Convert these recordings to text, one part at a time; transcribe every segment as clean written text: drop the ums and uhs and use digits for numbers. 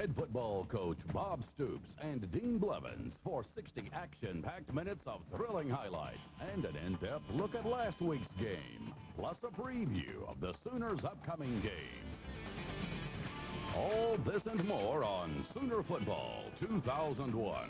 head football coach Bob Stoops and Dean Blevins for 60 action-packed minutes of thrilling highlights and an in-depth look at last week's game, plus a preview of the Sooners' upcoming game. All this and more on Sooner Football 2001.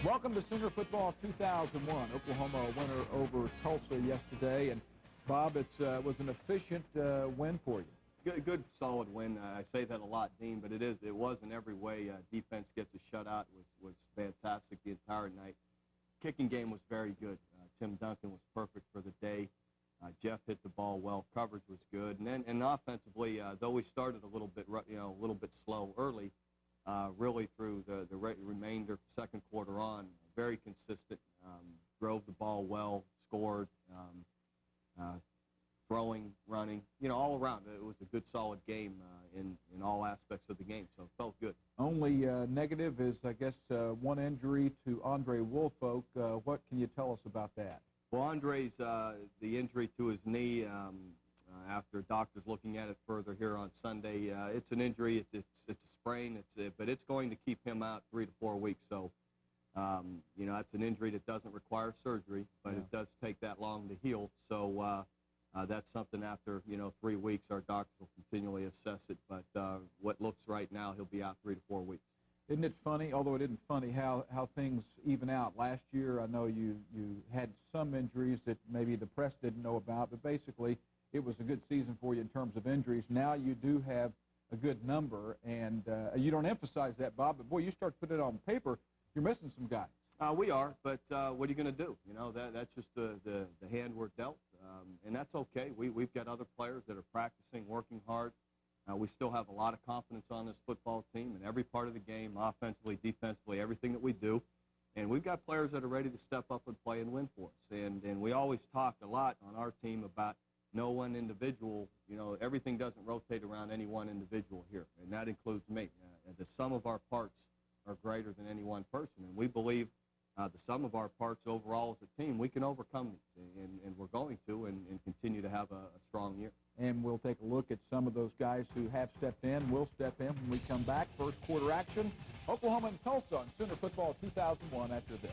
Welcome to Sooner Football 2001. Oklahoma a winner over Tulsa yesterday. And, Bob, it was an efficient win for you. Good, solid win. I say that a lot, Dean, but it was in every way. Defense gets a shutout, was fantastic the entire night. Kicking game was very good. Tim Duncan was perfect for the day. Jeff hit the ball well. Coverage was good. And offensively, though we started a little bit slow early, really through the remainder second quarter on, very consistent, drove the ball well, scored, throwing, running, all around. It was a good, solid game in all aspects of the game, so it felt good. Only negative is, I guess, one injury to Andre Woolfolk. What can you tell us about that? Well, Andre's the injury to his knee after doctors looking at it further here on Sunday. It's an injury. It's a sprain. But it's going to keep him out 3 to 4 weeks. So, that's an injury that doesn't require surgery, but it does take that long to heal. So that's something after 3 weeks our doctors will continually assess it. But what looks right now, he'll be out 3 to 4 weeks. Isn't it funny, although it isn't funny, how things even out? Last year, I know you had some injuries that maybe the press didn't know about, but basically it was a good season for you in terms of injuries. Now you do have a good number, and you don't emphasize that, Bob, but, boy, you start putting it on paper, you're missing some guys. We are, but what are you going to do? That's just the hand we're dealt, and that's okay. We've got other players that are practicing, working hard. We still have a lot of confidence on this football team in every part of the game, offensively, defensively, everything that we do. And we've got players that are ready to step up and play and win for us. And we always talk a lot on our team about no one individual. Everything doesn't rotate around any one individual here, and that includes me. The sum of our parts are greater than any one person, and we believe the sum of our parts overall as a team, we can overcome these, and we're going to, and continue to have a strong year. And we'll take a look at some of those guys who have stepped in, will step in when we come back. First quarter action, Oklahoma and Tulsa on Sooner Football 2001 after this.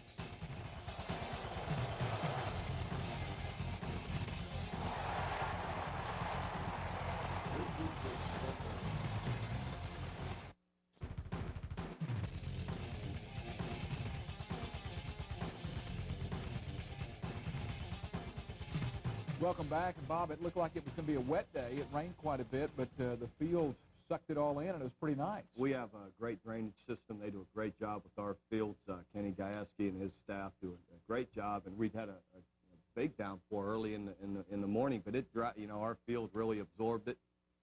Welcome back. And, Bob, it looked like it was going to be a wet day. It rained quite a bit, but the field sucked it all in, and it was pretty nice. We have a great drainage system. They do a great job with our fields. Kenny Gajewski and his staff do a great job, and we've had a big downpour early in the morning, but it dry. Our field really absorbed it.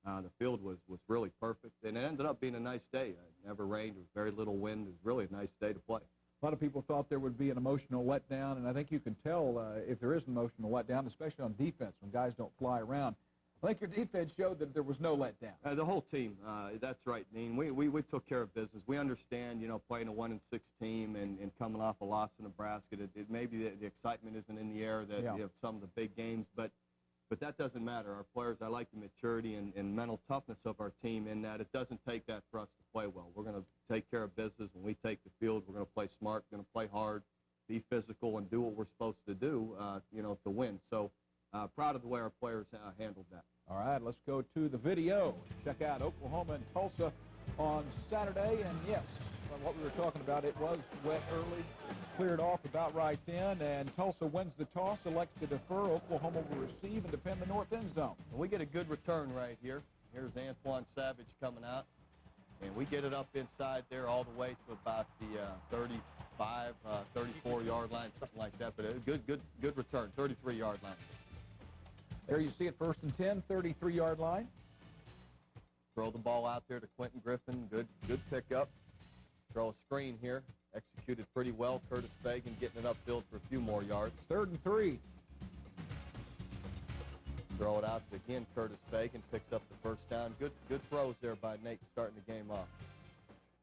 The field was really perfect, and it ended up being a nice day. It never rained. There was very little wind. It was really a nice day to play. A lot of people thought there would be an emotional letdown, and I think you can tell if there is an emotional letdown, especially on defense when guys don't fly around. I think your defense showed that there was no letdown. The whole team, that's right, Dean. We took care of business. We understand, playing a 1-6 team and coming off a loss to Nebraska. It maybe the excitement isn't in the air that you have some of the big games, but that doesn't matter. Our players, I like the maturity and mental toughness of our team in that it doesn't take that for us to play well. We're going to take care of business. When we take the field, we're going to play smart, we're going to play hard, be physical, and do what we're supposed to do, to win. So proud of the way our players handled that. All right, let's go to the video. Check out Oklahoma and Tulsa on Saturday. And, yes, what we were talking about, it was wet early, cleared off about right then, and Tulsa wins the toss, elects to defer. Oklahoma will receive and defend the north end zone. And we get a good return right here. Here's Antoine Savage coming out, and we get it up inside there all the way to about the 35, 34-yard line, something like that. But a good return, 33-yard line. There you see it, 1st and 10, 33-yard line. Throw the ball out there to Quentin Griffin. Good pickup. Throw a screen here. executed pretty well. Curtis Fagan getting it upfield for a few more yards. 3rd and 3. Throw it out to, again, Curtis Fagan picks up the first down. Good throws there by Nate starting the game off.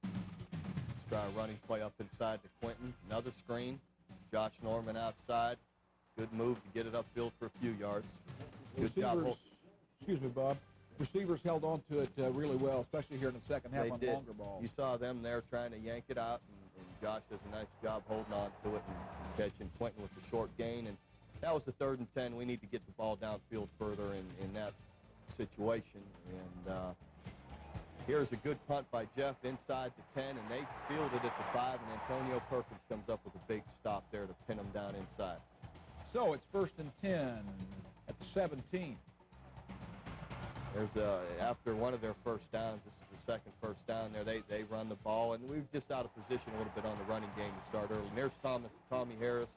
Let's try a running play up inside to Quentin. Another screen. Josh Norman outside. Good move to get it upfield for a few yards. Good job. Excuse me, Bob. Receivers held on to it really well, especially here in the second half on longer balls. You saw them there trying to yank it out, and Josh does a nice job holding on to it and catching Quentin with the short gain. And that was the 3rd and 10. We need to get the ball downfield further in that situation. And here's a good punt by Jeff inside the 10, and they fielded at the 5, and Antonio Perkins comes up with a big stop there to pin him down inside. So it's 1st and 10 at the 17. There's after one of their first downs, this is the second first down there, they run the ball, and we were just out of position a little bit on the running game to start early. And there's Tommy Harris.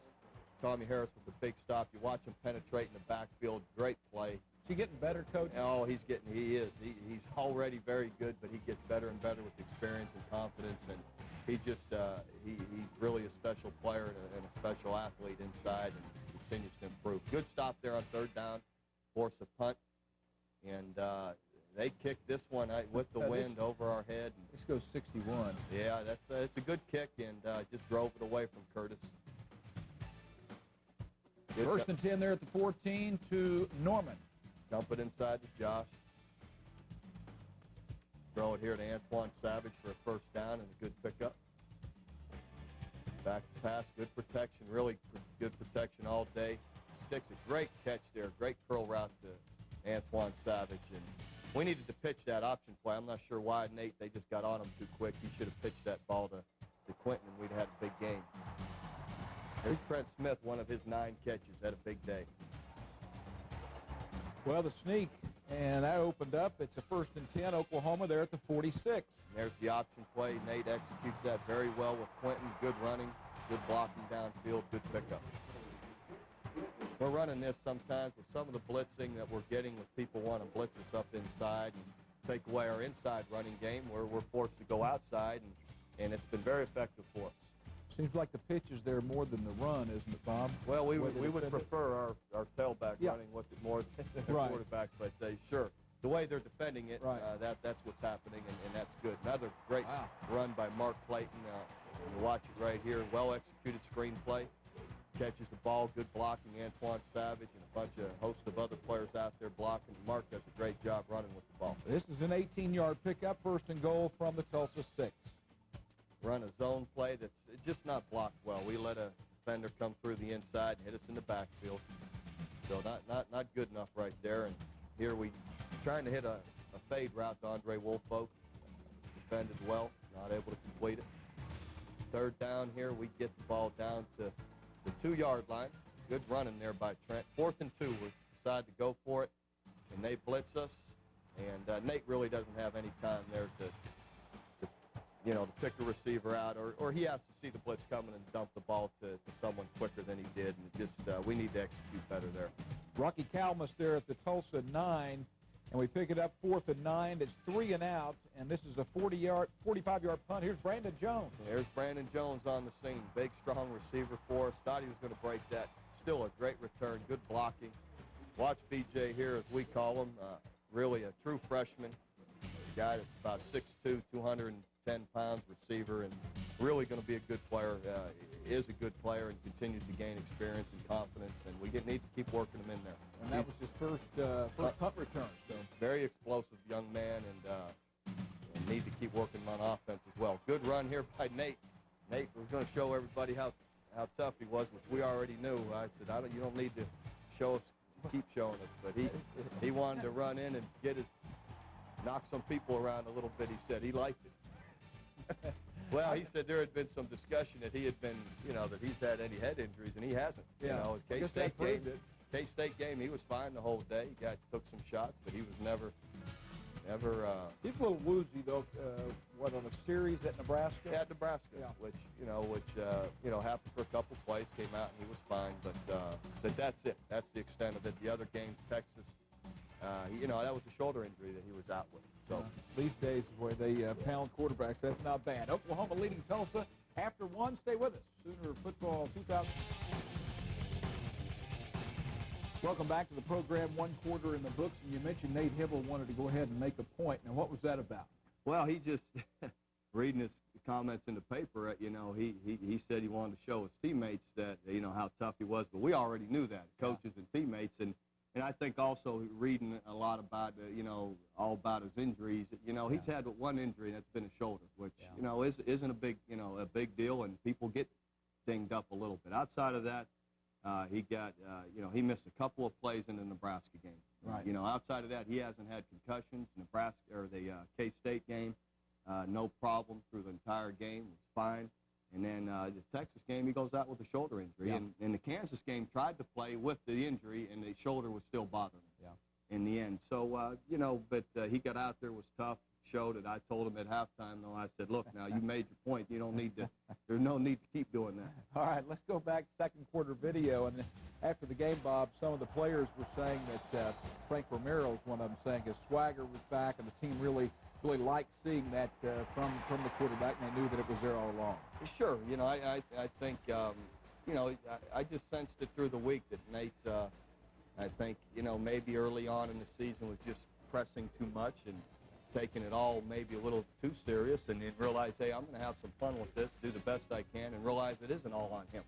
Tommy Harris with the big stop. You watch him penetrate in the backfield. Great play. Is he getting better, Coach? Oh, he is. He's already very good, but he gets better and better with experience and confidence, and he just he's really a special player and a special athlete inside, and continues to improve. Good stop there on 3rd down, force a punt, and they kicked this one with the wind over our head. This goes 61. Yeah, it's a good kick, and just drove it away from Curtis. Good 1st and 10 there at the 14 to Norman. Dump it inside to Josh. Throw it here to Antoine Savage for a first down and a good pickup. Back to pass, good protection, really good protection all day. Sticks a great catch there, great curl route to Antoine Savage. And we needed to pitch that option play. I'm not sure why, Nate, they just got on him too quick. He should have pitched that ball to Quentin, and we'd have had a big game. There's Trent Smith, one of his 9 catches, had a big day. Well, the sneak, and that opened up. It's a 1st and 10, Oklahoma there at the 46. There's the option play. Nate executes that very well with Quentin. Good running, good blocking downfield, good pickup. We're running this sometimes with some of the blitzing that we're getting with people wanting to blitz us up inside and take away our inside running game where we're forced to go outside, and it's been very effective for us. Seems like the pitch is there more than the run, isn't it, Bob? Well, we would prefer our tailback running with it more than the quarterback, but sure. The way they're defending it, that's what's happening, and that's good. Another great run by Mark Clayton. You watch it right here. Well-executed screenplay. Catches the ball, good blocking, Antoine Savage, and a host of other players out there blocking. Mark does a great job running with the ball. This is an 18-yard pickup, 1st and goal from the Tulsa 6. Run a zone play that's just not blocked well. We let a defender come through the inside and hit us in the backfield. So not good enough right there. And here we trying to hit a fade route to Andre Woolfolk. Defended well, not able to complete it. 3rd down here, we get the ball down to the 2-yard line. Good running there by Trent. 4th and 2, we decide to go for it, and they blitz us. And Nate really doesn't have any time there to pick a receiver out, or he has to see the blitz coming and dump the ball to someone quicker than he did. And just we need to execute better there. Rocky Kalmus there at the Tulsa 9, and we pick it up 4th and 9. It's 3 and out, and this is a 45-yard punt. Here's Brandon Jones. There's Brandon Jones on the scene. Big, strong receiver for us. Thought he was going to break that. Still a great return, good blocking. Watch BJ here, as we call him. Really a true freshman. A guy that's about 6'2", 210 pounds receiver, and really going to be a good player. Is a good player and continues to gain experience and confidence, and we need to keep working him in there. And that was his first punt return. So very explosive young man, and need to keep working him on offense as well. Good run here by Nate. Nate was going to show everybody how tough he was, which we already knew. I said, you don't need to show us, keep showing us, but he wanted to run in and knock some people around a little bit. He said he liked it. Well, he said there had been some discussion that he had been, that he's had any head injuries, and he hasn't. Yeah. K-State game, he was fine the whole day. He took some shots, but he was never. He's a little woozy though. On a series at Nebraska? Yeah, at Nebraska, which happened for a couple plays. Came out and he was fine, but that's it. That's the extent of it. The other games, Texas, that was a shoulder injury that he was out with. So these days where they pound quarterbacks, that's not bad. Oklahoma leading Tulsa After 1, stay with us. Sooner Football 2000. Welcome back to the program. 1 quarter in the books, and you mentioned Nate Hibble wanted to go ahead and make a point. Now, what was that about? Well, he just, reading his comments in the paper, he said he wanted to show his teammates that, how tough he was. But we already knew that, coaches and teammates. And I think also reading a lot about, all about his injuries. He's had one injury, and that's been a shoulder, which, isn't a big deal, and people get dinged up a little bit. Outside of that, he got, he missed a couple of plays in the Nebraska game. Right. Outside of that, he hasn't had concussions. Nebraska or the K-State game, no problem through the entire game. Was fine. And then the Texas game, he goes out with a shoulder injury. Yeah. And the Kansas game tried to play with the injury, and the shoulder was still bothering him in the end. So, but he got out there, was tough, showed it. I told him at halftime, though, I said, look, now you made your point. You don't need to, there's no need to keep doing that. All right, let's go back to second quarter video. And after the game, Bob, some of the players were saying that Frank Romero was one of them, saying his swagger was back, and the team really liked seeing that from the quarterback, and they knew that it was there all along. Sure. I think, I just sensed it through the week that Nate, I think, maybe early on in the season was just pressing too much and taking it all maybe a little too serious, and then realize, hey, I'm going to have some fun with this, do the best I can, and realize it isn't all on him.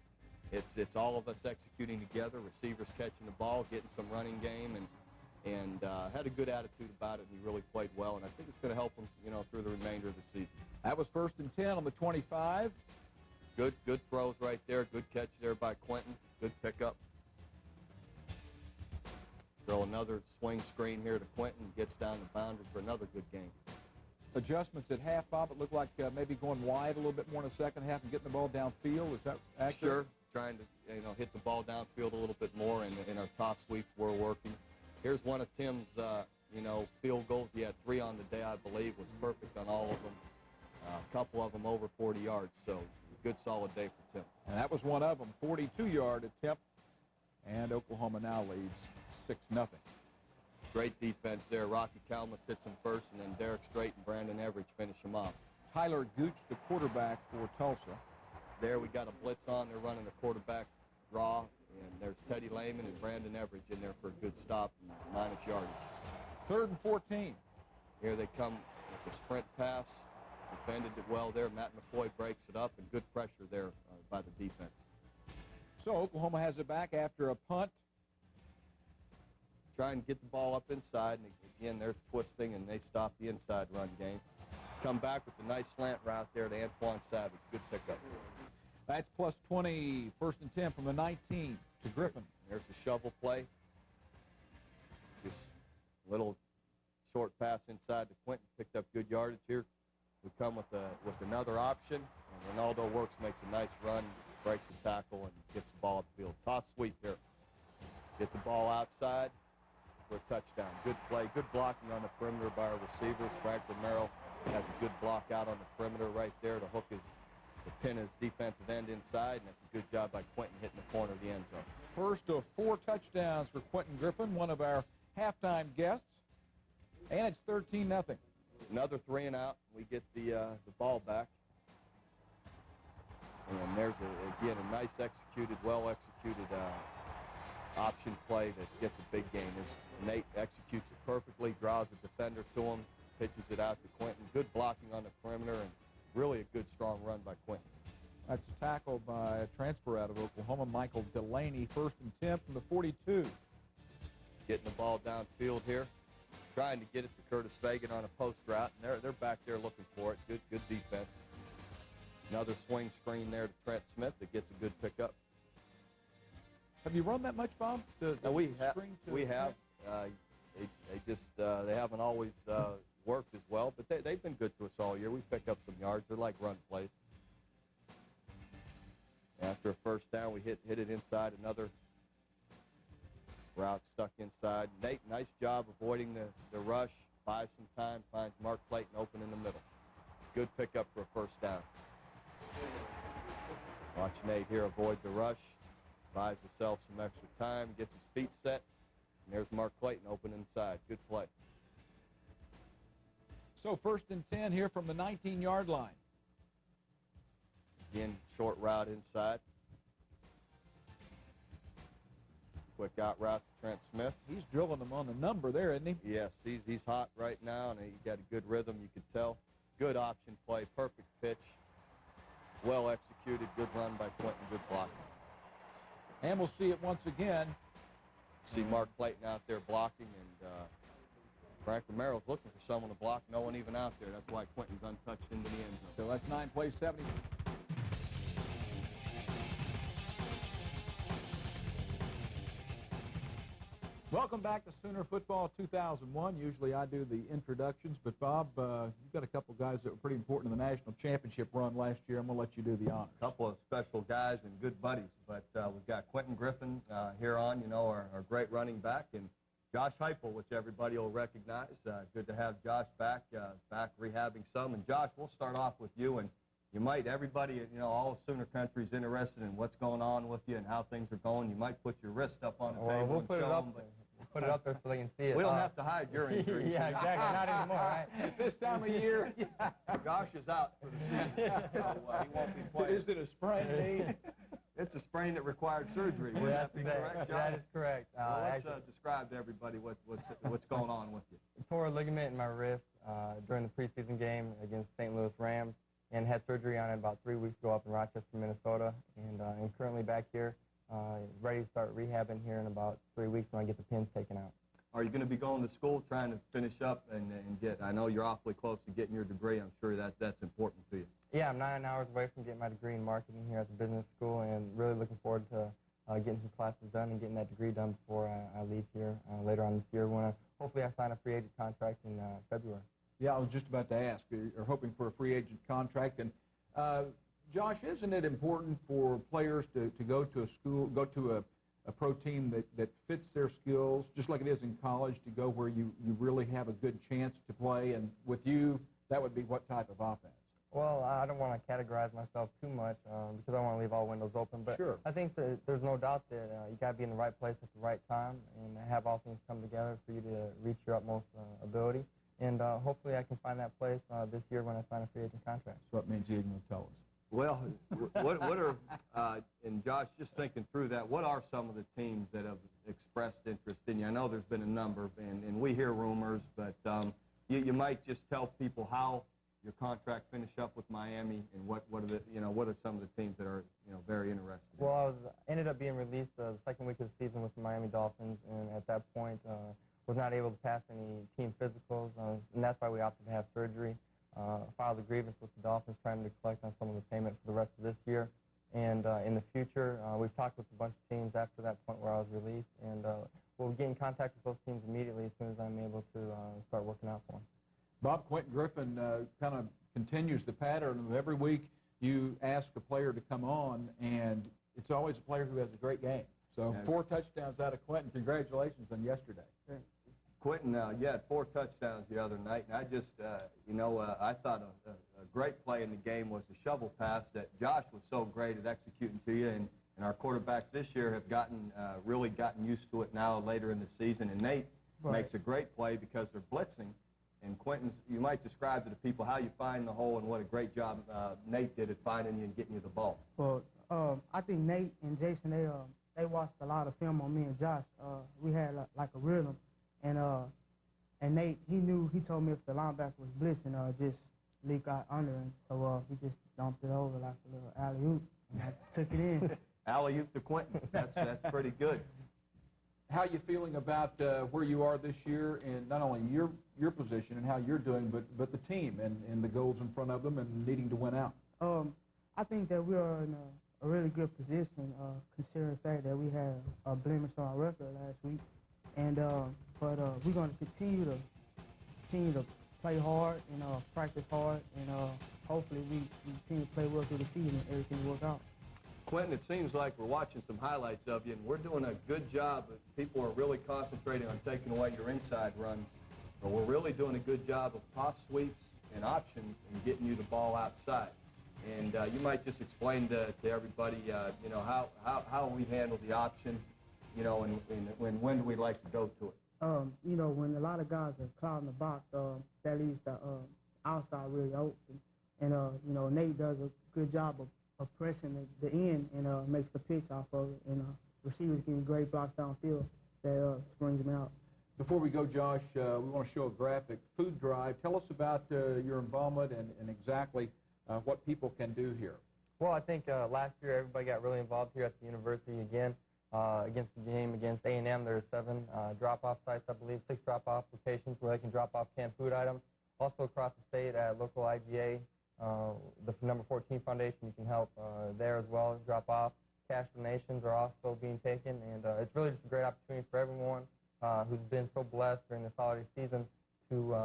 It's all of us executing together, receivers catching the ball, getting some running game, and had a good attitude about it, and he really played well, and I think it's going to help him, through the remainder of the season. That was 1st and 10 on the 25. Good throws right there. Good catch there by Quentin. Good pickup. Throw another swing screen here to Quentin. Gets down the boundary for another good game. Adjustments at half, Bob. It looked like maybe going wide a little bit more in the second half and getting the ball downfield. Is that accurate? Sure. Trying to hit the ball downfield a little bit more, and our top sweeps were working. Here's one of Tim's field goals. He had 3 on the day, I believe. Was perfect on all of them. A couple of them over 40 yards. So good solid day for Tim. And that was one of them. 42-yard attempt, and Oklahoma now leads 6-0. Great defense there. Rocky Kalmus hits him first, and then Derek Strait and Brandon Everidge finish him off. Tyler Gooch, the quarterback for Tulsa. There we got a blitz on. They're running the quarterback draw, and there's Teddy Lehman and Brandon Everidge in there for a good stop and minus yardage. 3rd and 14. Here they come with the sprint pass. Defended it well there. Matt McCoy breaks it up, and good pressure there by the defense. So Oklahoma has it back after a punt. Try and get the ball up inside, and again, they're twisting, and they stop the inside run game. Come back with a nice slant route there to Antoine Savage. Good pickup. That's plus 20, 1st and 10 from the 19 to Griffin. There's the shovel play. Just a little short pass inside to Quentin. Picked up good yardage here. We come with another option, and Ronaldo Works makes a nice run, breaks the tackle, and gets the ball upfield. Toss sweep here. Get the ball outside for a touchdown. Good play. Good blocking on the perimeter by our receivers. Frank Romero has a good block out on the perimeter right there to pin his defensive end inside, and that's a good job by Quentin hitting the corner of the end zone. First of 4 touchdowns for Quentin Griffin, one of our halftime guests, and it's 13-0. Another 3 and out. We get the ball back. And there's, again, a nice executed, well-executed option play that gets a big gain. Nate executes it perfectly, draws the defender to him, pitches it out to Quentin. Good blocking on the perimeter, and really a good, strong run by Quentin. That's a tackle by a transfer out of Oklahoma, Michael Delaney, 1st and 10 from the 42. Getting the ball downfield here. Trying to get it to Curtis Fagan on a post route, and they're back there looking for it. Good defense. Another swing screen there to Trent Smith that gets a good pickup. Have you run that much, Bob? We have. They haven't always worked as well, but they've been good to us all year. We pick up some yards. They're like run plays. After a first down, we hit it inside. Another route stuck inside. Nate, nice job avoiding the rush. Buys some time, finds Mark Clayton open in the middle. Good pickup for a first down. Watch Nate here avoid the rush. Buys himself some extra time, gets his feet set. And there's Mark Clayton open inside. Good play. So 1st and 10 here from the 19-yard line. Again, short route inside. Quick out route to Trent Smith. He's drilling them on the number there, isn't he? Yes, he's hot right now, and he got a good rhythm, you could tell. Good option play, perfect pitch. Well executed, good run by Quentin, good blocking. And we'll see it once again. See Mark Clayton out there blocking, and Frank Romero's looking for someone to block. No one even out there. That's why Quentin's untouched into the end zone. So that's 9 plays, 70. Welcome back to Sooner Football 2001. Usually I do the introductions, but Bob, you've got a couple guys that were pretty important in the national championship run last year. I'm going to let you do the honors. A couple of special guys and good buddies, but we've got Quentin Griffin here on, our great running back, and Josh Heupel, which everybody will recognize. Good to have Josh back rehabbing some. And Josh, we'll start off with you, and you might, everybody, all of Sooner Country is interested in what's going on with you and how things are going. You might put your wrist up on the table we'll and put show it up them, there. Put it up there so they can see it. We don't have to hide your injuries. Yeah, exactly. Not anymore, right? This time of year. Josh is out for the season, so he won't be playing. Is it a sprain, Dean? It's a sprain that required surgery. Would that be correct, Josh? That is correct. Well, let's describe to everybody what's going on with you. Tore a ligament in my wrist during the preseason game against St. Louis Rams, and had surgery on it about 3 weeks ago up in Rochester, Minnesota, and I'm currently back here, ready to start rehabbing here in about 3 weeks when I get the pins taken out. Are you going to be going to school, trying to finish up and get? I know you're awfully close to getting your degree. I'm sure that's important to you. Yeah, I'm 9 hours away from getting my degree in marketing here at the business school, and really looking forward to getting some classes done and getting that degree done before I leave here later on this year when hopefully I sign a free agent contract in February. Yeah, I was just about to ask. You're hoping for a free agent contract. And, Josh, isn't it important for players to go to a school, go to a pro team that fits their skills, just like it is in college, to go where you really have a good chance to play? And with you, that would be what type of offense? Well, I don't want to categorize myself too much because I don't want to leave all windows open. But sure. I think that there's no doubt that you got to be in the right place at the right time and have all things come together for you to reach your utmost ability. And hopefully I can find that place this year when I sign a free agent contract. So what means you can tell us? Well, what are, and Josh, just thinking through that, what are some of the teams that have expressed interest in you? I know there's been a number, and we hear rumors, but you might just tell people how your contract finish up with Miami, and what are the what are some of the teams that are very interested? Well, I ended up being released the second week of the season with the Miami Dolphins, and at that point was not able to pass any team physicals, and that's why we opted to have surgery. Filed a grievance with the Dolphins trying to collect on some of the payment for the rest of this year. And in the future, we've talked with a bunch of teams after that point where I was released, and we'll get in contact with those teams immediately as soon as I'm able to start working out for them. Bob, Quentin Griffin kind of continues the pattern of every week you ask a player to come on, and it's always a player who has a great game. So 4 touchdowns out of Quentin. Congratulations on yesterday. Quentin, had 4 touchdowns the other night, and I just, I thought a great play in the game was the shovel pass that Josh was so great at executing to you, and our quarterbacks this year have really gotten used to it now later in the season, and Nate makes a great play because they're blitzing, and Quentin, you might describe to the people how you find the hole and what a great job Nate did at finding you and getting you the ball. Well, I think Nate and Jason, they watched a lot of film on me and Josh. We had like a rhythm. And Nate, he told me if the linebacker was blitzing, just leak out under, and so we just dumped it over like a little alley-oop, and I took it in. Alley-oop to Quentin. That's pretty good. How are you feeling about where you are this year, and not only your position and how you're doing, but the team and the goals in front of them and needing to win out? I think that we are in a really good position, considering the fact that we had a blemish on our record last week, and but we're going to continue to play hard and practice hard, and hopefully we continue to play well through the season and everything will work out. Quentin, it seems like we're watching some highlights of you, and we're doing a good job. People are really concentrating on taking away your inside runs, but we're really doing a good job of toss sweeps and options and getting you the ball outside. And you might just explain to everybody, how we handle the option, and when do we like to go to it? When a lot of guys are clouding the box, that leaves the outside really open. And, Nate does a good job of pressing the end and makes the pitch off of it. And receivers give great blocks downfield that springs them out. Before we go, Josh, we want to show a graphic. Food drive. Tell us about your involvement and exactly what people can do here. Well, I think last year everybody got really involved here at the university again. Against the game against A&M, there are 7 drop-off sites, I believe, 6 drop-off locations where they can drop off canned food items. Also across the state at local IGA, the number 14 Foundation, you can help there as well, drop off. Cash donations are also being taken, and it's really just a great opportunity for everyone who's been so blessed during this holiday season to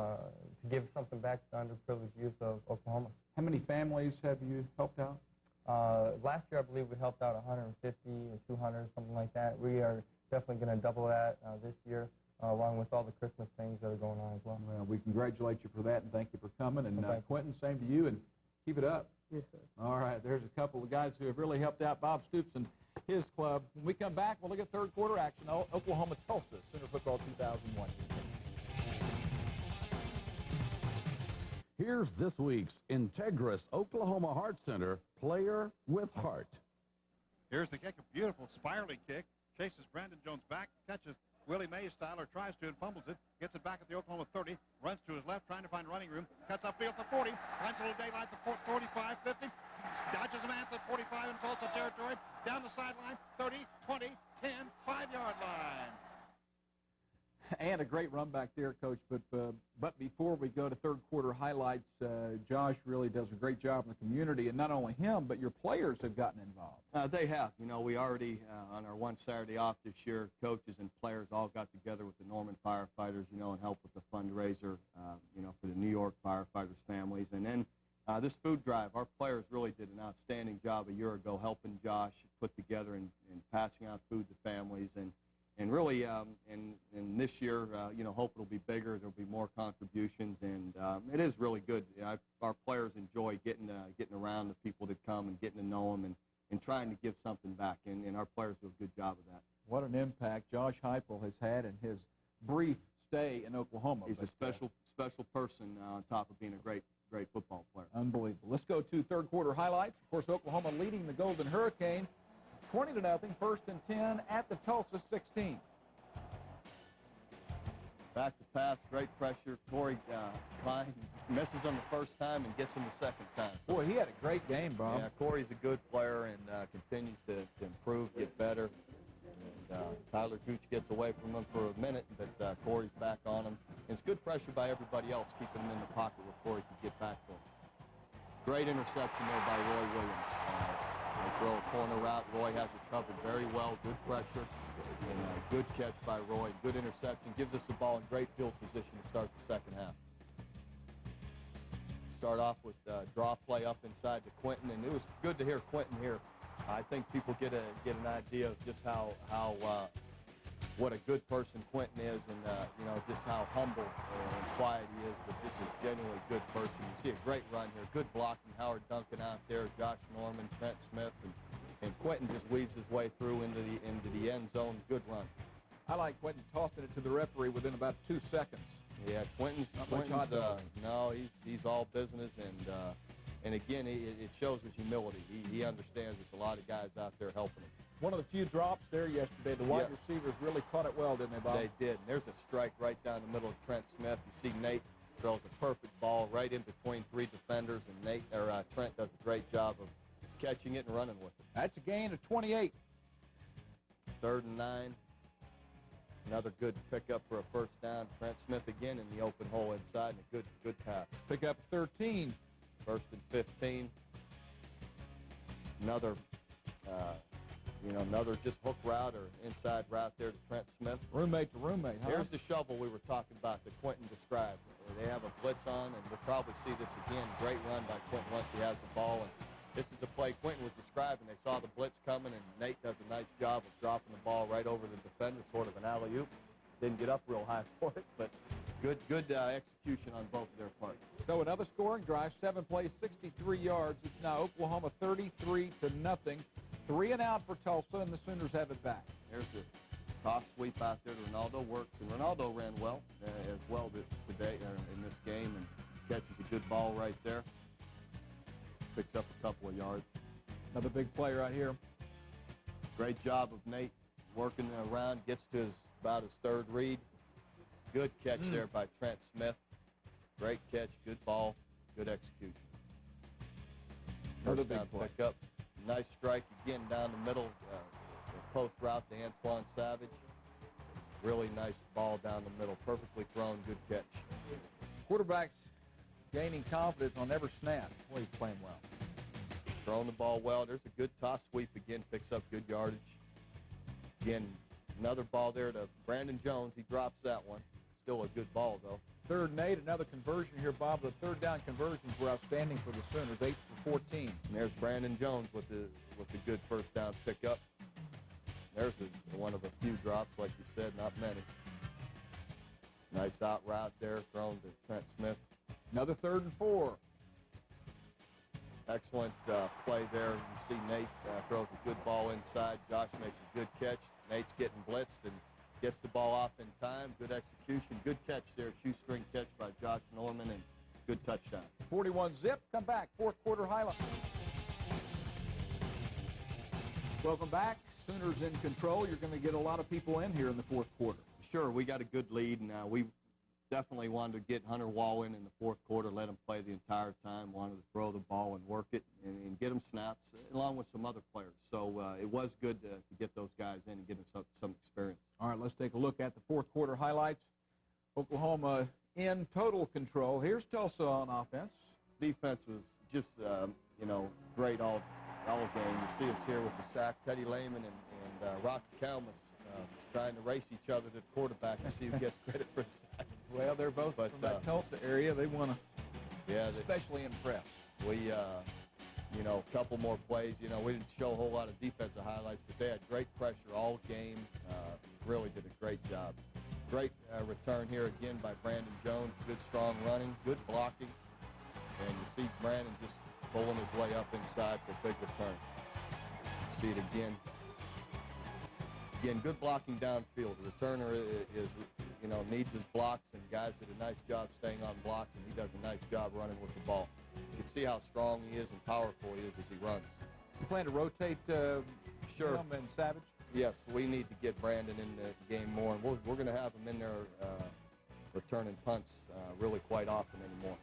give something back to the underprivileged youth of Oklahoma. How many families have you helped out? Last year, I believe we helped out 150 or 200, something like that. We are definitely going to double that this year, along with all the Christmas things that are going on as well. Well, we congratulate you for that, and thank you for coming. And Quentin, same to you, and keep it up. Yes, sir. All right, there's a couple of guys who have really helped out Bob Stoops and his club. When we come back, we'll look at third quarter action. Oklahoma Tulsa Sooner Football 2001. Here's this week's Integris Oklahoma Heart Center Player with Heart. Here's the kick, a beautiful spirally kick. Chases Brandon Jones back, catches Willie Mays style, or tries to, and fumbles it. Gets it back at the Oklahoma 30. Runs to his left, trying to find running room. Cuts upfield to 40. Finds a little daylight to 45, 50. Dodges a man to 45 in Tulsa territory. Down the sideline, 30, 20, 10, 5-yard line. And a great run back there, Coach. But before we go to third quarter highlights, Josh really does a great job in the community, and not only him, but your players have gotten involved. They have. You know, we already, on our one Saturday off this year, coaches and players all got together with the Norman firefighters, you know, and helped with the fundraiser, you know, for the New York firefighters' families. And then this food drive, our players really did an outstanding job a year ago helping Josh put together and passing out food to families. And really, and this year, you know, hope it'll be bigger. There'll be more contributions, and it is really good. Our players enjoy getting around the people that come and getting to know them and trying to give something back, and our players do a good job of that. What an impact Josh Heupel has had in his brief stay in Oklahoma. He's a special person on top of being a great football player. Unbelievable. Let's go to third quarter highlights. Of course, Oklahoma leading the Golden Hurricane 20-0, first and 10 at the Tulsa 16. Back to pass, great pressure. Corey Klein misses him the first time and gets him the second time. So, boy, he had a great game, Bob. Yeah, Corey's a good player and continues to improve, get better. And Tyler Gooch gets away from him for a minute, but Corey's back on him. And it's good pressure by everybody else, keeping him in the pocket where Corey can get back to him. Great interception there by Roy Williams. They throw a corner route. Roy has it covered very well. Good pressure. And good catch by Roy. Good interception. Gives us the ball in great field position to start the second half. Start off with draw play up inside to Quentin, and it was good to hear Quentin here. I think people get an idea of just how what a good person Quentin is, and you know, just how humble and quiet he is, but just a genuinely good person. You see a great run here, good blocking. Howard Duncan out there, Josh Norman, Trent Smith, and Quentin just weaves his way through into the end zone. Good run. I like Quentin tossing it to the referee within about 2 seconds. Yeah, Quentin's no, he's all business, and again, it shows his humility. He understands there's a lot of guys out there helping him. One of the few drops there yesterday. The wide receivers really caught it well, didn't they, Bob? They did. And there's a strike right down the middle of Trent Smith. You see Nate throws a perfect ball right in between 3 defenders, and Trent does a great job of catching it and running with it. That's a gain of 28. 3rd and 9. Another good pickup for a first down. Trent Smith again in the open hole inside, and a good pass. Pick up 13. 1st and 15. Another just hook route or inside route there to Trent Smith. Roommate to roommate, huh? Here's the shovel we were talking about that Quentin described. They have a blitz on, and we'll probably see this again. Great run by Quentin once he has the ball. And this is the play Quentin was describing. They saw the blitz coming, and Nate does a nice job of dropping the ball right over the defender, sort of an alley-oop. Didn't get up real high for it, but good execution on both of their parts. So another scoring drive, 7 plays, 63 yards. It's now Oklahoma 33-0. 3 and out for Tulsa, and the Sooners have it back. There's the toss sweep out there to Ronaldo. Works, and Ronaldo ran well as well today in this game, and catches a good ball right there. Picks up a couple of yards. Another big play right here. Great job of Nate working around, gets to about his third read. Good catch there by Trent Smith. Great catch, good ball, good execution. Another First big down play. pickup. Nice strike again down the middle. The post route to Antoine Savage. Really nice ball down the middle. Perfectly thrown, good catch. Quarterback's gaining confidence on every snap. Boy, he's playing well. Throwing the ball well. There's a good toss sweep again. Picks up good yardage. Again, another ball there to Brandon Jones. He drops that one. Still a good ball, though. 3rd and 8, another conversion here, Bob. The 3rd down conversions were outstanding for the Sooners, 8 for 14. And there's Brandon Jones with the good first down pickup. There's one of a few drops, like you said, not many. Nice out route there, thrown to Trent Smith. Another 3rd and 4. Excellent play there. You see Nate throws a good ball inside. Josh makes a good catch. Nate's getting blitzed and gets the ball off in time. Good execution. Good catch there. Shoestring catch by Josh Norman, and good touchdown. 41 zip. Come back. 4th quarter highlight. Welcome back. Sooners in control. You're going to get a lot of people in here in the 4th quarter. Sure, we got a good lead, and we definitely wanted to get Hunter Wall in the 4th quarter, let him play the entire time, wanted to throw the ball and work it and get him snaps, along with some other players. So it was good to get those guys in and get them some experience. All right, let's take a look at the 4th quarter highlights. Oklahoma in total control. Here's Tulsa on offense. Defense was just, great all game. You see us here with the sack. Teddy Lehman and Rocky Kalmus trying to race each other to the quarterback and see who gets credit for the sack. Well, they're both from that Tulsa area. They want to especially impress. We, a couple more plays. We didn't show a whole lot of defensive highlights, but they had great pressure all game. Really did a great job. Great return here again by Brandon Jones. Good strong running, good blocking. And you see Brandon just pulling his way up inside for a big return. See it again. Again, good blocking downfield. The returner is needs his blocks, and guys did a nice job staying on blocks, and he does a nice job running with the ball. You can see how strong he is and powerful he is as he runs. You plan to rotate Sure. him and Savage? Yes, we need to get Brandon in the game more, and we're going to have him in there returning punts really quite often anymore.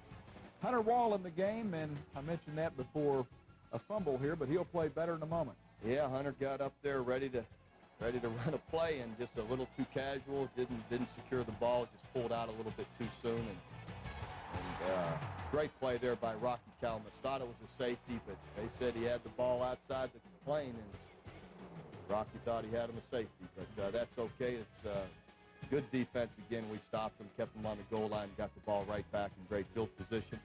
Hunter Wall in the game, and I mentioned that before a fumble here, but he'll play better in a moment. Yeah, Hunter got up there ready to run a play, and just a little too casual. Didn't secure the ball. Just pulled out a little bit too soon. And great play there by Rocky Kalmus. Thought it was a safety, but they said he had the ball outside the plane, and Rocky thought he had him a safety. But that's okay. It's good defense again. We stopped him, kept him on the goal line, got the ball right back in great field position.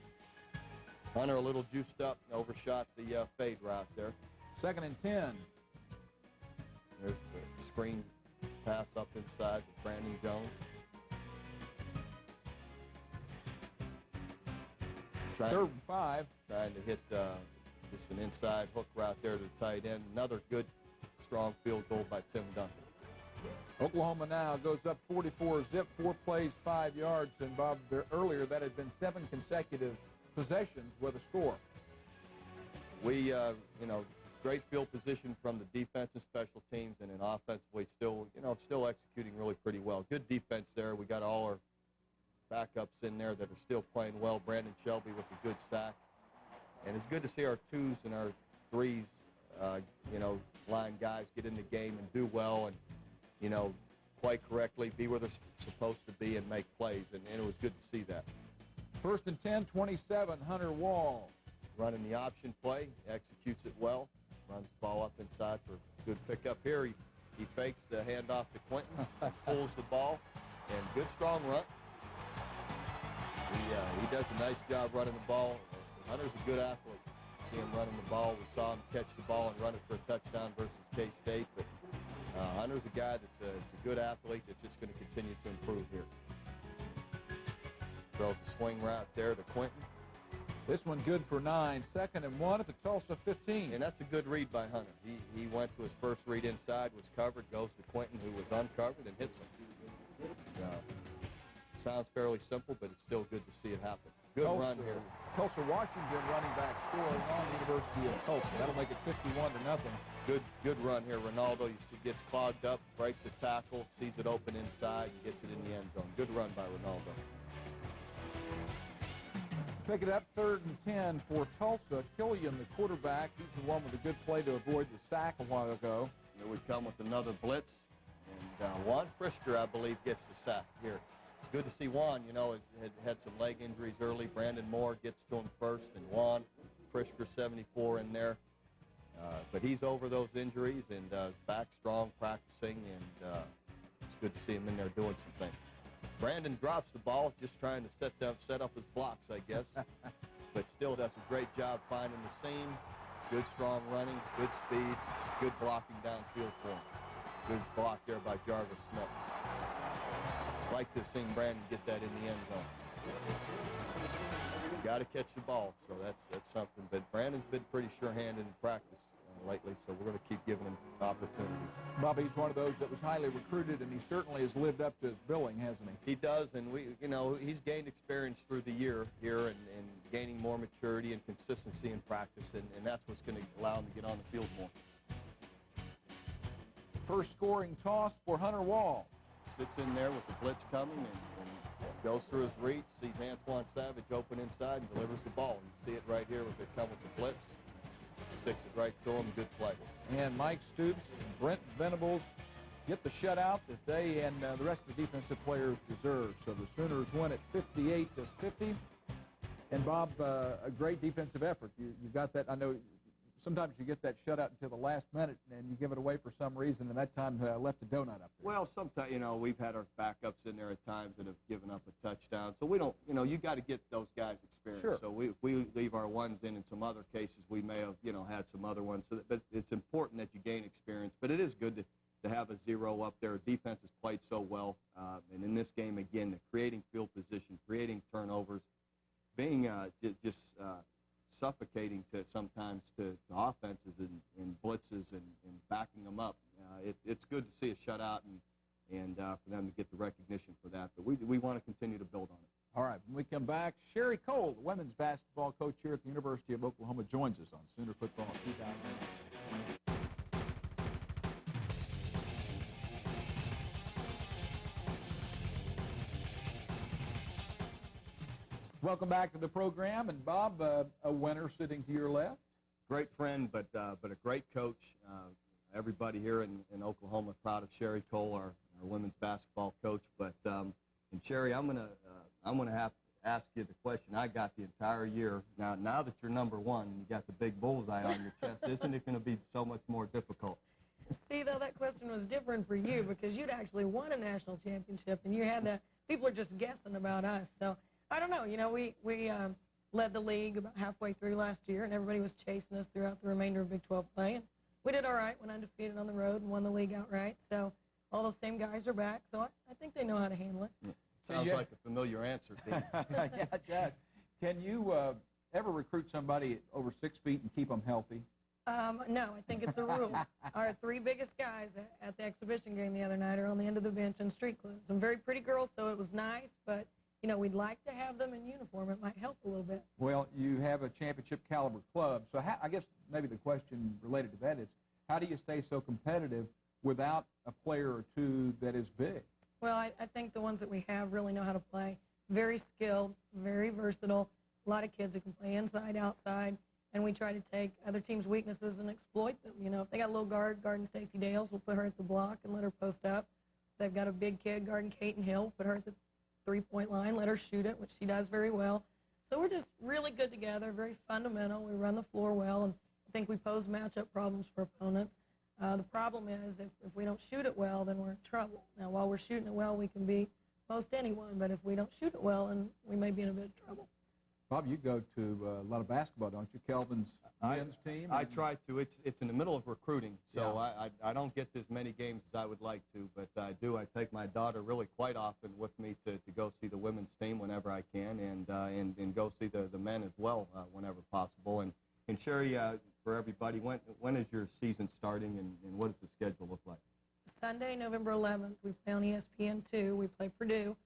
Hunter a little juiced up, overshot the fade route there. 2nd and 10. There's the screen pass up inside to Brandon Jones. Third and 5. Trying to hit just an inside hook route there to the tight end. Another good, strong field goal by Tim Duncan. Oklahoma now goes up 44-zip, 4 plays, 5 yards. And, Bob, earlier that had been 7 consecutive possessions with a score. We, great field position from the defense and special teams, and then offensively still executing really pretty well. Good defense there. We got all our backups in there that are still playing well. Brandon Shelby with a good sack. And it's good to see our 2s and our 3s, line guys get in the game and do well and, play correctly, be where they're supposed to be and make plays. And it was good to see that. 1st and 10, 27, Hunter Wall. Running the option play, executes it well. Runs the ball up inside for a good pickup here. He fakes the handoff to Quentin, pulls the ball, and good strong run. He does a nice job running the ball. Hunter's a good athlete. See him running the ball. We saw him catch the ball and run it for a touchdown versus K-State. But Hunter's a guy that's a good athlete that's just going to continue to improve here. Throws the swing route there to Quentin. This one good for 9. 2nd and 1 at the Tulsa 15. And that's a good read by Hunter. He went to his first read inside, was covered, goes to Quentin, who was uncovered, and hits him. sounds fairly simple, but it's still good to see it happen. Good run here. Tulsa Washington running back scoring on the University of Tulsa. That'll make it 51-0. Good run here. Ronaldo, you see, gets clogged up, breaks a tackle, sees it open inside, and gets it in the end zone. Good run by Ronaldo. Pick it up, 3rd and 10 for Tulsa. Killian, the quarterback, he's the one with a good play to avoid the sack a while ago. Here we come with another blitz, and Juan Frischker, I believe, gets the sack here. It's good to see Juan, had some leg injuries early. Brandon Moore gets to him first, and Juan Frischker, 74 in there. But he's over those injuries and back strong, practicing, and it's good to see him in there doing some things. Brandon drops the ball, just trying to set up his blocks, I guess. But still does a great job finding the seam. Good strong running, good speed, good blocking downfield for him. Good block there by Jarvis Smith. Like to have seen Brandon get that in the end zone. Got to catch the ball, so that's something. But Brandon's been pretty sure-handed in practice lately, so we're going to keep giving him opportunities. Bobby's one of those that was highly recruited, and he certainly has lived up to his billing, hasn't he? He does, and he's gained experience through the year here and gaining more maturity and consistency in practice, and that's what's going to allow him to get on the field more. First scoring toss for Hunter Wall. Sits in there with the blitz coming and goes through his reach, sees Antoine Savage open inside and delivers the ball. You see it right here with it come with the blitz. Sticks it right to him. Good play. And Mike Stoops and Brent Venables get the shutout that they and the rest of the defensive players deserve. So the Sooners win at 58-50. And, Bob, a great defensive effort. You got that. I know sometimes you get that shutout until the last minute, and you give it away for some reason, and that time left a donut up there. Well, sometimes, we've had our backups in there at times that have given up a touchdown. So we don't, you got to get those guys experience. Sure. So we leave our ones in some other cases. We may have, had some other ones. So but it's important that you gain experience. But it is good to have a zero up there. Defense has played so well. And in this game, again, the creating field position, creating turnovers, being just suffocating to sometimes to offenses and blitzes and backing them up. It's good to see a shutout and for them to get the recognition for that. But we want to continue to build on it. All right, when we come back, Sherry Cole, the women's basketball coach here at the University of Oklahoma, joins us on Sooner Football 2000. Welcome back to the program, and Bob, a winner sitting to your left. Great friend, but a great coach. Everybody here in Oklahoma is proud of Sherry Cole, our women's basketball coach. But and Sherry, I'm gonna have to ask you the question I got the entire year. Now that you're number one and you got the big bullseye on your chest, isn't it going to be so much more difficult? See, though, that question was different for you because you'd actually won a national championship, and you had to. People are just guessing about us. So I don't know. We led the league about halfway through last year, and everybody was chasing us throughout the remainder of Big 12 play. And we did all right, went undefeated on the road and won the league outright. So all those same guys are back. So I think they know how to handle it. Sounds like a familiar answer, Dean. Yeah, it does. Can you ever recruit somebody over 6 feet and keep them healthy? No, I think it's a rule. Our 3 biggest guys at the exhibition game the other night are on the end of the bench in street clothes. Some very pretty girls, so it was nice, but we'd like to have them in uniform. It might help a little bit. Well, you have a championship caliber club, so I guess maybe the question related to that is, how do you stay so competitive without a player or two that is big? Well, I think the ones that we have really know how to play. Very skilled, very versatile. A lot of kids who can play inside, outside, and we try to take other teams' weaknesses and exploit them. If they got a little guarding Stacey Dales, we'll put her at the block and let her post up. If they've got a big kid guarding Kaiten Hill, put her at the three-point line, let her shoot it, which she does very well. So we're just really good together, very fundamental. We run the floor well, and I think we pose matchup problems for opponents. The problem is if we don't shoot it well, then we're in trouble. Now, while we're shooting it well, we can beat most anyone, but if we don't shoot it well, then we may be in a bit of trouble. Bob, you go to a lot of basketball, don't you? Kelvin's men's team? I try to. It's in the middle of recruiting, so yeah. I don't get to as many games as I would like to, but I do. I take my daughter really quite often with me to go see the women's team whenever I can, and go see the men as well whenever possible. And Sherry, for everybody, when is your season starting, and what does the schedule look like? Sunday, November 11th, we play on ESPN2. We play Purdue.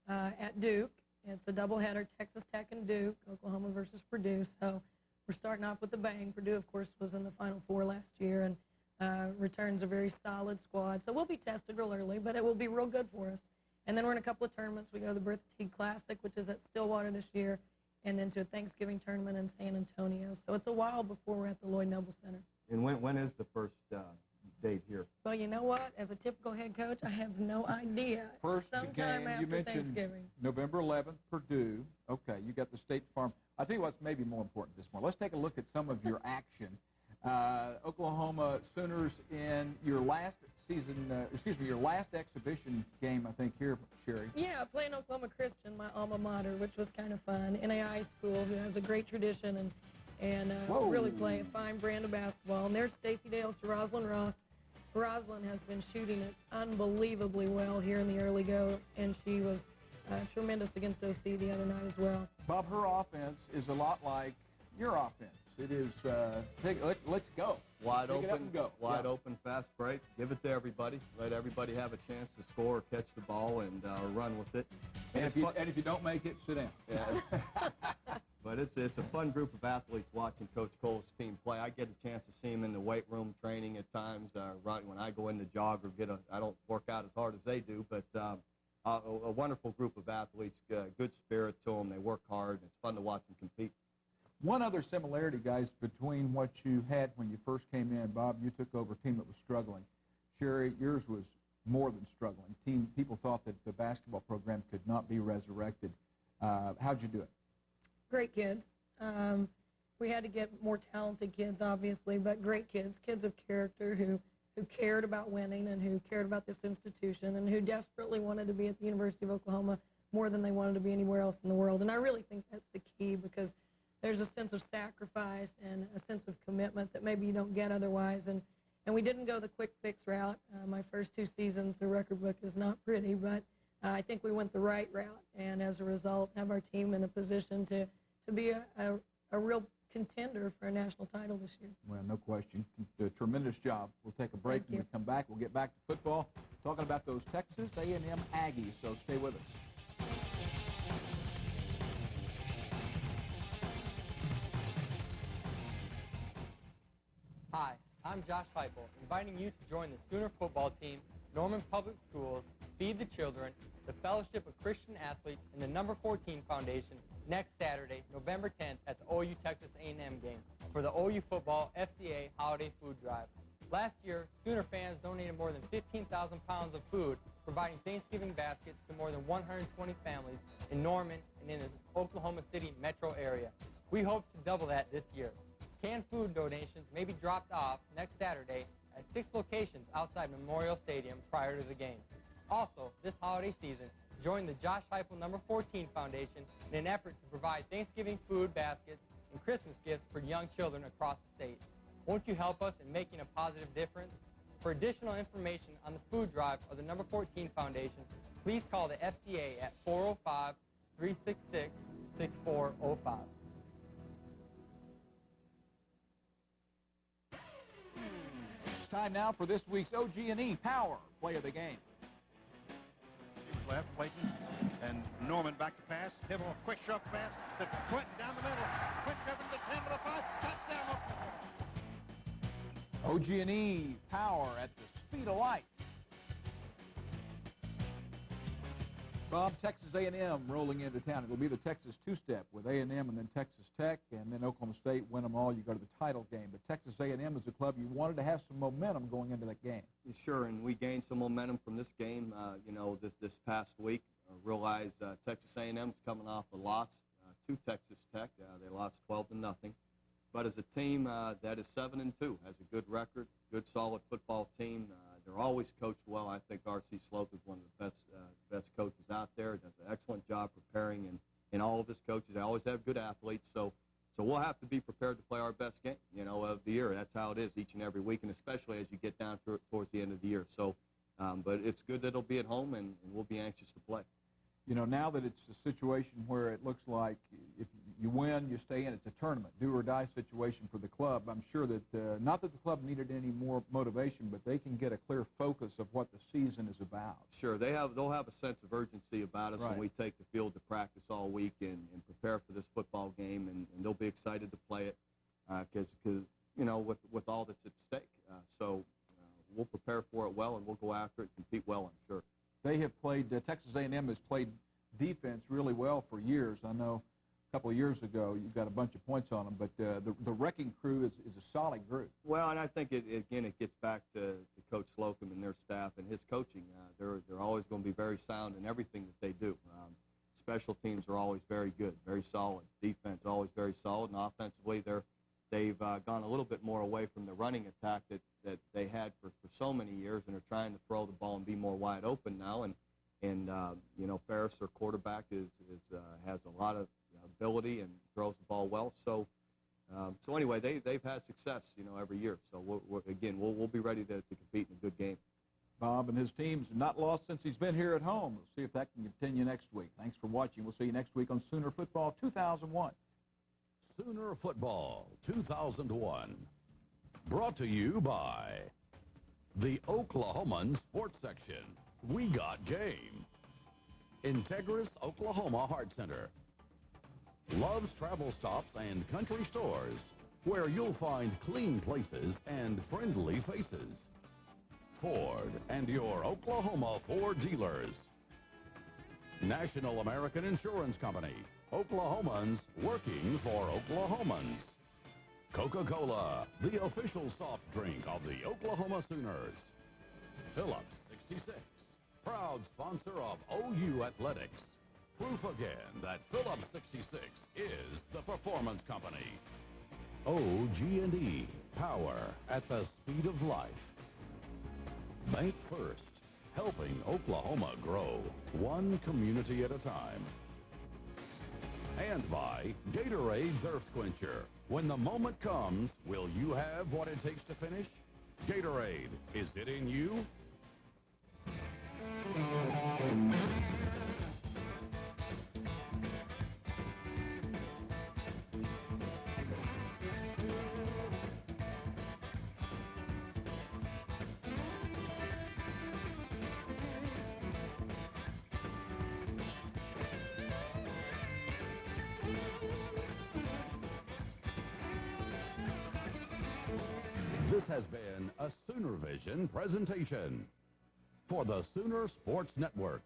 at Duke. It's a doubleheader, Texas Tech and Duke, Oklahoma versus Purdue. So we're starting off with a bang. Purdue, of course, was in the Final Four last year and returns a very solid squad. So we'll be tested real early, but it will be real good for us. And then we're in a couple of tournaments. We go to the Bertha Teague Classic, which is at Stillwater this year, and then to a Thanksgiving tournament in San Antonio. So it's a while before we're at the Lloyd Noble Center. And when is the first date here? Well, you know what? As a typical head coach, I have no idea. First Sometime game, after you mentioned Thanksgiving. November 11th, Purdue. Okay, you got the State Farm. I think what's maybe more important this morning. Let's take a look at some of your action. Oklahoma Sooners in your last your last exhibition game, I think, here, Sherry. Yeah, playing Oklahoma Christian, my alma mater, which was kind of fun. NAI school, who has a great tradition and really play a fine brand of basketball. And there's Stacey Dales to Rosalind Ross. Rosalind has been shooting it unbelievably well here in the early go, and she was tremendous against OC the other night as well. Bob, her offense is a lot like your offense. It is, let's go. Wide Pick it up open, and go. wide open, fast break. Give it to everybody. Let everybody have a chance to score or catch the ball and run with it. And if you don't make it, sit down. Yeah. But it's a fun group of athletes watching Coach Cole's team play. I get a chance to see them in the weight room training at times. Right when I go in to jog or I don't work out as hard as they do, but a wonderful group of athletes, good spirit to them. They work hard. It's fun to watch them compete. One other similarity, guys, between what you had when you first came in, Bob, you took over a team that was struggling. Sherry, yours was more than struggling. People thought that the basketball program could not be resurrected. How'd you do it? Great kids. We had to get more talented kids, obviously, but great kids, kids of character who cared about winning and who cared about this institution and who desperately wanted to be at the University of Oklahoma more than they wanted to be anywhere else in the world. And I really think that's the key, because there's a sense of sacrifice and a sense of commitment that maybe you don't get otherwise. And we didn't go the quick fix route. My first 2 seasons, the record book is not pretty, but I think we went the right route, and as a result have our team in a position to be a real contender for a national title this year. Well, no question. A tremendous job. We'll take a break. When we come back, we'll get back to football, talking about those Texas A&M Aggies, so stay with us. Hi, I'm Josh Feifel, inviting you to join the Sooner football team, Norman Public Schools, Feed the Children, the Fellowship of Christian Athletes, and the Number 14 Foundation next Saturday, November 10th, at the OU Texas A&M game for the OU Football FCA Holiday Food Drive. Last year, Sooner fans donated more than 15,000 pounds of food, providing Thanksgiving baskets to more than 120 families in Norman and in the Oklahoma City metro area. We hope to double that this year. Canned food donations may be dropped off next Saturday at 6 locations outside Memorial Stadium prior to the game. Also, this holiday season, join the Josh Heifel Number 14 Foundation in an effort to provide Thanksgiving food baskets and Christmas gifts for young children across the state. Won't you help us in making a positive difference? For additional information on the food drive or the Number 14 Foundation, please call the FCA at 405-366-6405. It's time now for this week's OG&E Power Play of the Game. Left, Clayton, and Norman back to pass. Hibble, quick shove pass to Quentin down the middle. Quick shove into the 10 to the 5. Touchdown, Oklahoma. OG&E Power at the speed of light. Bob, Texas A&M rolling into town. It'll be the Texas two-step with A&M and then Texas Tech, and then Oklahoma State win them all. You go to the title game. But Texas A&M is a club you wanted to have some momentum going into that game. Sure, and we gained some momentum from this game, this past week. Realized Texas A&M's coming off a loss to Texas Tech. They lost 12-0. But as a team that is 7-2, has a good record, good solid football team. They're always coached well. I think R.C. Slope is one of the best coaches out there. Does an excellent job preparing, and all of his coaches. They always have good athletes. So we'll have to be prepared to play our best game, of the year. That's how it is each and every week, and especially as you get down towards the end of the year. So, but it's good that it'll be at home, and we'll be anxious to play. Now that it's a situation where it looks like if you win, you stay in. It's a tournament, do-or-die situation for the club. I'm sure that, not that the club needed any more motivation, but they can get a clear focus of what the season is about. Sure, they'll have a sense of urgency about about us, Right. and we take the field to practice all week and prepare for this football game, and they'll be excited to play it because you know, with all that's at stake. So we'll prepare for it well, and we'll go after it, compete well, I'm sure. They have played, Texas A&M has played defense really well for years. I know a couple of years ago you got a bunch of points on them, but the wrecking crew is a solid group. Well, and I think, it gets back to Coach Slocum and their staff and his coaching. They're always going to be very sound in everything that they do. Special teams are always very good, very solid. Defense always very solid, and offensively they've gone a little bit more away from the running attack that they had for so many years, and are trying to throw the ball and be more wide open now. And you know, Ferris, their quarterback, has a lot of ability and throws the ball well. So anyway, they've had success, you know, every year. So we'll be ready to compete in a good game. Bob and his team's not lost since he's been here at home. We'll see if that can continue next week. Thanks for watching. We'll see you next week on Sooner Football 2001. Sooner Football 2001. Brought to you by the Oklahoman Sports Section. We got game. Integris Oklahoma Heart Center. Love's Travel Stops and Country Stores, where you'll find clean places and friendly faces. Ford and your Oklahoma Ford dealers. National American Insurance Company. Oklahomans working for Oklahomans. Coca-Cola, the official soft drink of the Oklahoma Sooners. Phillips 66, proud sponsor of OU Athletics. Proof again that Phillips 66 is the performance company. OG&E, power at the speed of life. Bank First, helping Oklahoma grow, one community at a time. And by Gatorade Thirst Quencher. When the moment comes, will you have what it takes to finish? Gatorade, is it in you? This has been a Sooner Vision presentation for the Sooner Sports Network.